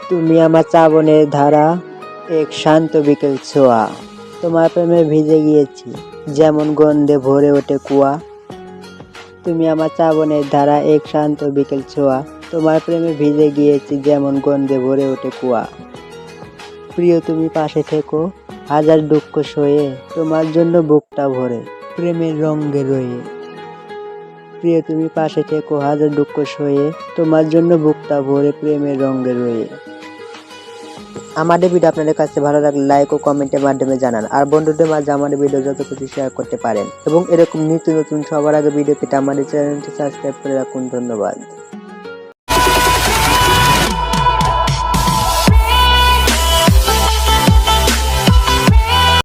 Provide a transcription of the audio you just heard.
তুমি আমার শ্রাবণের ধারা, এক শান্ত বিকেল ছোঁয়া। তোমার প্রেমে ভিজে গিয়েছি, যেমন গন্ধে ভরে ওঠে কুয়া। তুমি আমার শ্রাবণের ধারা, এক শান্ত বিকেল ছোঁয়া। তোমার প্রেমে ভিজে গিয়েছি, যেমন গন্ধে ভরে ওঠে কুয়া। প্রিয় তুমি পাশে থেকো, হাজার দুঃখ সয়ে, তোমার জন্য বুকটা ভরে প্রেমের রঙে রয়ে। প্রিয় তুমি পাশে থেকো, হাজার দুঃখ সয়ে, তোমার জন্য বুকটা ভরে প্রেমের রঙে রয়ে। আমাদের ভিডিও আপনাদের কাছে ভালো লাগলে লাইক ও কমেন্টের মাধ্যমে জানান, আর বন্ধুদের মাঝে আমাদের ভিডিও যত কিছু শেয়ার করতে পারেন, এবং এরকম নিত্য নতুন সবার আগে ভিডিও পেতে আমাদের চ্যানেলটি সাবস্ক্রাইব করে রাখুন। ধন্যবাদ।